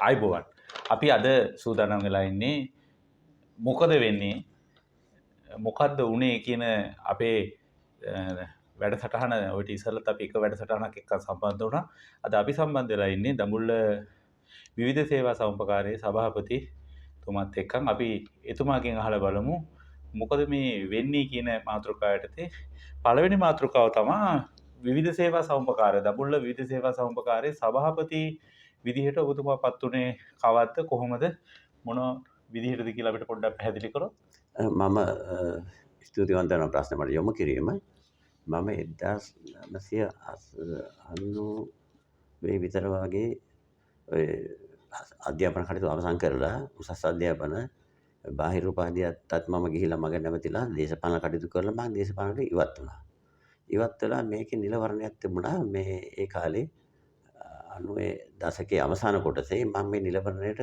ආයිබෝවන් අපි අද සූදානම් වෙලා ඉන්නේ මොකද වෙන්නේ මොකද්ද උනේ කියන අපේ වැඩසටහන ඔය ඉස්සෙල්ලත් අපි එක වැඩසටහනක් එක්ක සම්බන්ධ වුණා. අද අපි සම්බන්ධ වෙලා ඉන්නේ දඹුල්ල විවිධ සේවා සමුපකාරයේ සභාපති තුමත් එක්ක අපි එතුමාගෙන් අහලා බලමු මොකද මේ වෙන්නේ කියන මාතෘකාව යටතේ. පළවෙනි මාතෘකාව තමයි විවිධ සේවා සමුපකාරය දඹුල්ල විවිධ සේවා සමුපකාරයේ සභාපති විදිහට ඔබතුමා පත් උනේ කවද්ද කොහොමද මොන විදිහටද කියලා අපිට පොඩ්ඩක් පැහැදිලි කරොත්. මම ස්තුතිවන්ත වෙන ප්‍රශ්න මට යොමු කිරීම. මම 1990 විතර වගේ ඔය අධ්‍යාපන කටයුතු අවසන් කරලා උසස් අධ්‍යාපන බාහිර උපාධියටත් මම ගිහිල්ලා මග නැවතිලා දේශපාලන කටයුතු කරලා මම දේශපාලනට ඉවත් වුණා. ඉවත් වෙලා මේකේ නිලවරණයක් තිබුණා මේ ඒ කාලේ 90 දශකයේ අවසාන කොටසේ මම මේ නිලවරණයට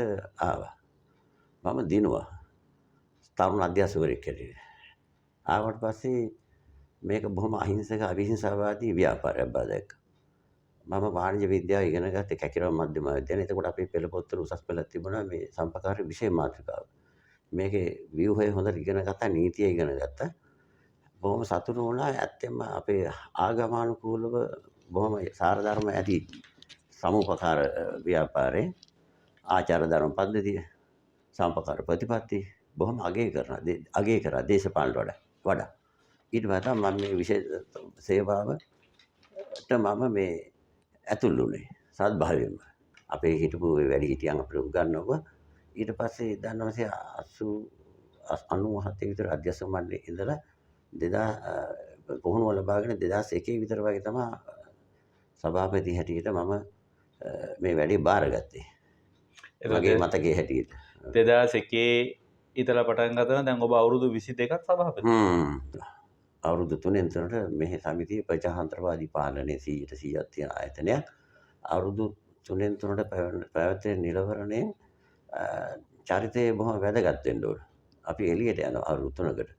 ආවා. මම දිනුවා. තරුණ අධ්‍යාපකයෙක් හැටියට. ආවට පස්සේ මේක බොහොම අහිංසක අවිහිංසාවාදී ව්‍යාපාරයක් බව දැක්කා. මම වාණිජ්‍ය විද්‍යාව ඉගෙන ගත්තේ කැකිරව මධ්‍යම විද්‍යාලයේ. එතකොට අපේ පෙළ පොත්වල උසස් පෙළක් තිබුණා මේ සම්පකාර විෂය මාතෘකාව. මේකේ ව්‍යුහය හොඳට ඉගෙන ගත්තා, නීතිය ඉගෙන ගත්තා. බොහොම සතුටු වුණා. ඇත්තෙන්ම අපේ ආගමනුකූලව බොහොම සාර ධර්ම ඇති සමුපකාර ව්‍යාපාරේ ආචාර ධර්ම පද්ධතිය සම්පකාර ප්‍රතිපත්ති බොහොම අගය කරා දේශපාලනට වඩා. ඊට පස්සේ මම මේ විශේෂ සේවාවට මම මේ ඇතුල් වුණේ සත්භාවයෙන්ම. අපේ හිටපු වැඩි හිටියන් අපිට උගන්වුවා. ඊට පස්සේ 1997 විතර අධ්‍යක්ෂ මණ්ඩලයේ ඉඳලා 2000 පුහුණුව ලබාගෙන 2001 විතර වගේ තමයි සභාපති හැටියට මම මේ වැඩේ බාරගත්තේ. මගේ මතකයේ හැටියට 2001 ඉතලා පටන් ගත්තා. දැන් ඔබ අවුරුදු 22ක් සභාපති. අවුරුදු 3න් තුනට මේ සමිතියේ ප්‍රජාතන්ත්‍රවාදී පාලනයේ 100% තියෙන ආයතනයක්. අවුරුදු 3න් තුනට පැවැත්වෙන නිලවරණයෙන් චරිතය බොහොම වැදගත් වෙන්න ඕන. අපි එළියට යනවා අවුරුදු 3කට.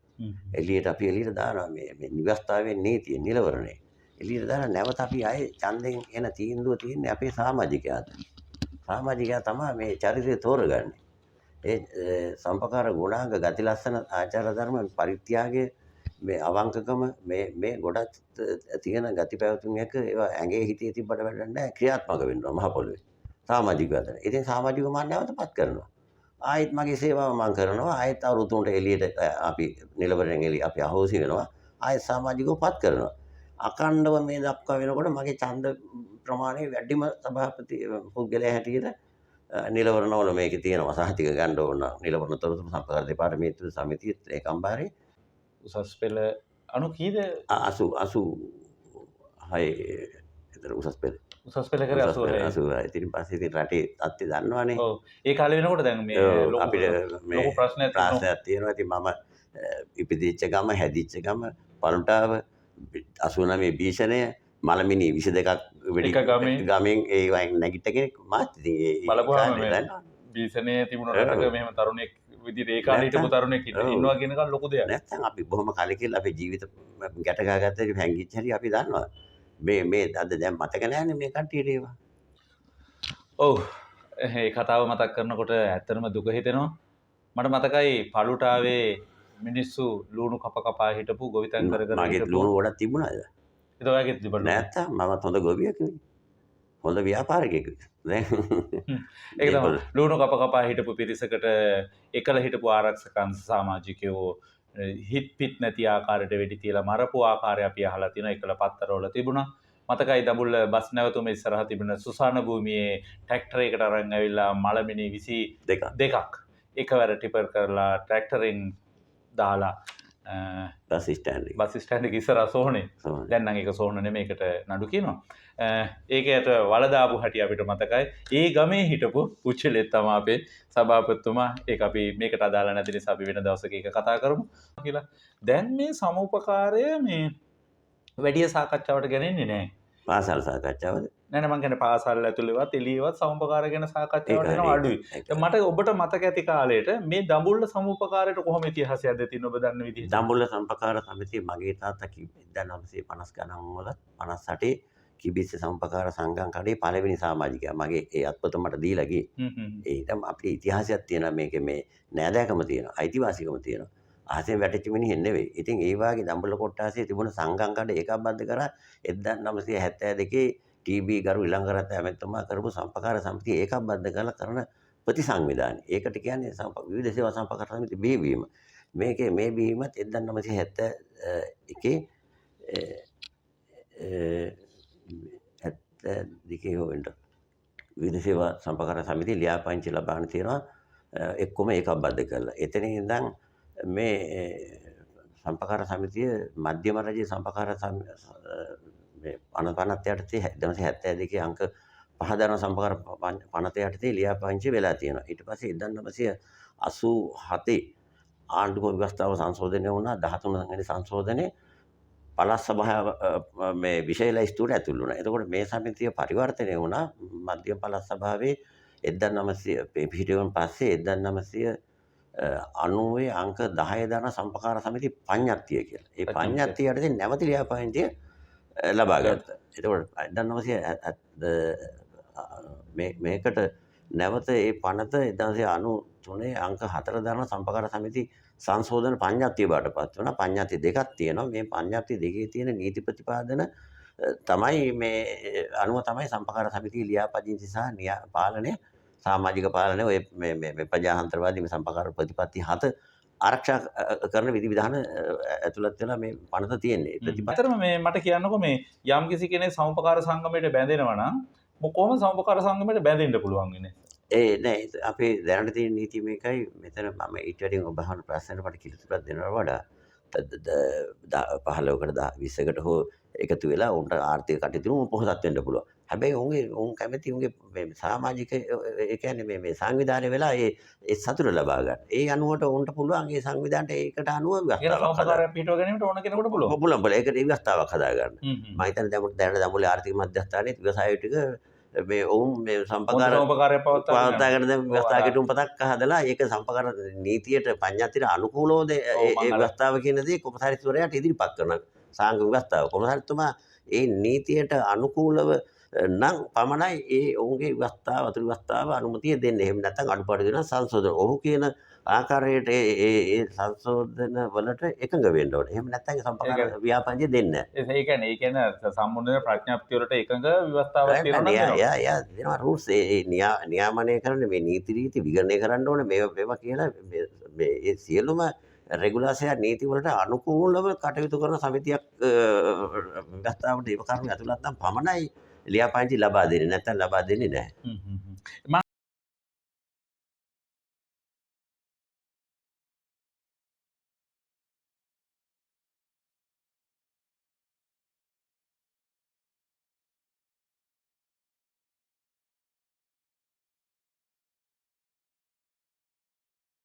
අපි එළියට දානවා මේ නිවස්ථාවේ නීතිය නිලවරණය. එළියට දාලා නැවත අපි ආයේ ඡන්දයෙන් එන තීන්දුව තියෙන්නේ අපේ සමාජිකයාට. සමාජිකයා තමයි මේ චරිතය තෝරගන්නේ. ඒ සම්පකාර ගුණාංග ගති ලස්සන ආචාර ධර්ම පරිත්‍යාගය මේ අවංකකම මේ ගොඩක් තියෙන ගති පැවතුම් එක ඒවා ඇඟේ හිතේ තිබ්බට වැඩක් නැහැ ක්‍රියාත්මක වෙනවා මහ පොළොවේ සමාජිකව අතර. ඉතින් සමාජිකව මම නැවතපත් කරනවා. ආයෙත් මගේ සේවාව මම කරනවා. ආයෙත් අවුරුදු 3ට එළියට අපි නිලවරෙන් එළිය අපි අහෝසි වෙනවා. ආයෙත් සමාජිකව පත් කරනවා. අකණ්ඩව මේ දක්වා වෙනකොට මගේ ඡන්ද ප්‍රමාණය වැඩිම සභාපති පුද්ගලයා හැටියට නිලවරණවල මේකේ තියෙනවා සහතික ගන්න ඕන නිලවරණ තොරතුරු සම්පකාර දෙපාර්තමේන්තුව සමිතියේ ඒකම්බාරේ උසස් පෙළ අනු කීද 86 විතර උසස් පෙළ කරේ 86 ඉතින් පස්සේ ඉතින් රටේ තත්ත්වය දන්නවනේ. ඔව් ඒ කාලේ වෙනකොට දැන් මේ අපිට මේ ප්‍රශ්නයක් තියෙනවා. ඉතින් මම ඉපදිච්ච ගම හැදිච්ච ගම පළොටාව 89 භීෂණය මලමිනි 22ක් වෙඩි ගමෙන් ඒ වයින් නැගිට කෙනෙක් මාත් ඉතින් ඒ බලපුවාම භීෂණය තිබුණ රටක මෙහෙම තරුණෙක් විදිහට ඒ කාලේ හිටපු තරුණෙක් ඉන්නවා කියන එක ලොකු දෙයක්. නැත්නම් අපි බොහොම කලකිරලා අපේ ජීවිත ගැටගාගත්ත හැංගිච්ච හැටි අපි දන්නවා. මේ අද දැන් මතක නැහැනේ මේ කට්ටියට ඒවා. ඔව් ඒ කතාව මතක් කරනකොට ඇත්තටම දුක හිතෙනවා. මට මතකයි පළුටාවේ මිනිස්සු ලුණු කපා හිටපු ගොවිතැන් කරගෙන මගේ ලුණු ගොඩක් තිබුණාද? ඒක ඔයගෙත් තිබුණා. නැත්තම් මමත් හොඳ ගොවියෙක් නේ. හොඳ ව්‍යාපාරිකයෙක්. දැන් ඒක තමයි ලුණු කපා හිටපු පිරිසකට එකල හිටපු ආරක්ෂකයන් සමාජිකයෝ හිට පිට නැති ආකාරයට වෙඩි තියලා මරපු ආකාරය අපි අහලා තියෙනවා. එකල පත්තරවල තිබුණා. මතකයි දඹුල්ල බස් නැවතුම ඉස්සරහ තිබුණ සුසාන භූමියේ ට්‍රැක්ටරයකට අරන් ඇවිල්ලා මලමිනි 22ක් එකවර ටිපර් කරලා ට්‍රැක්ටරෙන් දාලා බස් ස්ටෑන්ඩ් එක ඉස්සරහ සෝහනේ. දැන් නම් ඒක සෝහන නෙමෙයි ඒකට නඩු කියනවා. ඒකට වලදාපු හැටි අපිට මතකයි. ඒ ගමේ හිටපු පුච්චලෙත් තමයි අපේ සභාපතිතුමා. ඒක අපි මේකට අදාළ නැති නිසා අපි වෙන දවසක ඒක කතා කරමු කියලා. දැන් මේ සමුපකාරය මේ වැඩි සාකච්ඡාවට ගෙනෙන්නේ නැහැ. පාසල් සාකච්ඡාවද? නෑ මං කියන්නේ පාසල් ඇතුළේවත් එළියවත් සමුපකාර ගැන සාකච්ඡාවට එනවා අඩුයි. මට ඔබට මතක ඇති කාලේට මේ දඹුල්ල සමුපකාරයට කොහොම ඉතිහාසයක්ද තියෙන ඔබ දන්න විදිහට? දඹුල්ල සම්පකාර සමිතිය මගේ තාත්තා කිව්වේ 1950 ගණන් වල 58 කිබිස්ස සම්පකාර සංගම් කඩේ පළවෙනි සමාජිකයා. මගේ ඒ අත්පොත මට දීලා ගියේ. ඒකම අපේ ඉතිහාසයක් තියෙනවා මේකේ මේ නෑදෑකම තියෙනවා. අයිතිවාසිකම තියෙනවා. අහසෙන් වැටෙච්ච මිනිහෙක් නෙවෙයි. ඉතින් ඒ වාගේ දඹුල්ල කොට්ටාසේ තිබුණ සංගම් කඩ ඒකබද්ධ කරා 1972 ටීබී ගරු ඉලංගරත්න ඇමතිතුමා කරපු සම්පකාර සමිතිය ඒකබද්ධ කරලා කරන ප්‍රතිසංවිධානය. ඒකට කියන්නේ විවිධ සේවා සම්පකාර සමිති බිහිවීම. මේකේ මේ බිහිවීමත් 1971 72 හොවෙන්ට විවිධ සේවා සම්පකාර සමිතිය ලියාපදිංචි ලබාගෙන තියෙනවා එක්කම ඒකබද්ධ කරලා. එතන ඉඳන් මේ සම්පකාර සමිතිය මධ්‍යම රජයේ සම්පකාර මේ 50 යටතේ 1972 අංක 5 දරන සම්පකාර පනත යටතේ ලියාපදිංචි වෙලා තියෙනවා. ඊට පස්සේ 1987 ආණ්ඩුව ව්‍යවස්ථාව සංශෝධනය වුණා. 13 වෙනි සංශෝධනයේ පළාත් සභාව මේ විෂය ලැයිස්තුවට ඇතුළු වුණා. එතකොට මේ සමිතිය පරිවර්තනය වුණා මධ්‍යම පළාත් සභාවේ 1900 පිහිටුවීමෙන් පස්සේ 1990 අංක 10 දරන සම්පකාර සමිති පඤ්ඤත්තිය කියලා. ඒ පඤ්ඤත්තිය යටතේ නැවත ලියාපදිංචිය ලබා ගත්තා. එතකොට 1990 මේකට නැවත ඒ පනත 1993 අංක 4 දරන සම්පකාර සමිති සංශෝධන පඤ්ඤත්තිය බාටපත් වුණා. පඤ්ඤත්ති දෙකක් තියෙනවා. මේ පඤ්ඤත්ති දෙකේ තියෙන නීති ප්‍රතිපාදන තමයි මේ අනුව තමයි සම්පකාර සමිතිය ලියාපදිංචි සහ පාලනය සමාජික පාලනය ඔය මේ ප්‍රජාතන්ත්‍රවාදී මේ සම්පකාර ප්‍රතිපත්ති 7 ආරක්ෂා කරන විධිවිධාන ඇතුළත් වෙලා මේ පනත තියෙන්නේ. ප්‍රතිපත්තරම මේ මට කියන්නකෝ මේ යම් කිසි කෙනෙක් සම්පකාර සංගමයට බැඳෙනවා නම් කොහොම සම්පකාර සංගමයට බැඳෙන්න පුළුවන් වෙන්නේ? නෑ අපේ දැනට තියෙන නීති මේකයි. මෙතන මම ඊට වඩා ඔබ අහන ප්‍රශ්නෙට මට කිලිතුරක් දෙනවා වඩා 15කට 20කට හෝ එකතු වෙලා උන්ට ආර්ථික කටයුතු පොහොසත් වෙන්න පුළුවන්. හැබැයි උන් කැමති උන්ගේ මේ සමාජික ඒ කියන්නේ මේ සංවිධානය වෙලා ඒ සතුට ලබා ගන්න. ඒ අනුවට උන්ට පුළුවන් ඒ සංවිධානයට ඒකට අනුව ව්‍යවස්ථාවක් හදාගන්න පිටව ගැනීමට ඕන කෙනෙකුට පුළුවන්. පුළුවන්. ඒකට ව්‍යවස්ථාවක් හදා ගන්න. මම හිතන්නේ දැන් දඹුල්ලේ ආර්ථික මධ්‍යස්ථානයේ ව්‍යවසාය ටික මේ ඔවුන් මේ සම්පකාරය පවත්වාගෙන දැන් ව්‍යවස්ථා කෙටුම්පතක් හදලා ඒක සම්පකාර නීතියට පඤ්ඤාතිට අනුකූලවද ඒ ව්‍යවස්ථාව කියන දේ කොමසාරිස්වරයාට ඉදිරිපත් කරන සාංග ව්‍යවස්ථාව. කොමසාරිස්තුමා ඒ නීතියට අනුකූලව නම් පමණයි ඒ ඔවුන්ගේ ව්‍යවස්ථාව අතුරු ව්‍යවස්ථාව අනුමැතිය දෙන්නේ. එහෙම නැත්නම් අඩුපාඩු දෙනවා සංශෝධන. ඔහු කියන ආකාරයට ඒ සංශෝධන වලට එකඟ වෙන්න ඕනේ. එහෙම නැත්නම් සම්පකාර ව්‍යාපනය දෙන්නේ නැහැ. ඒ කියන්නේ සම්මුතිය ප්‍රඥාප්තිය වලට එකඟ ව්‍යවස්ථාවක් තියෙනවා. යා දෙනවා රූල්ස් ඒ නියාමනය කරන මේ නීති රීති විගණනය කරන්න ඕනේ මේවා කියලා මේ සියලුම රෙගුලාසිය නීති වලට අනුකූලව කටයුතු කරන සමිතියක් ව්‍යවස්ථාවට ඒව කරුණු ඇතුළත් නම් පමණයි ලියාපදිංචි ලබා දෙන්නේ. නැත්නම් ලබා දෙන්නේ නැහැ. මම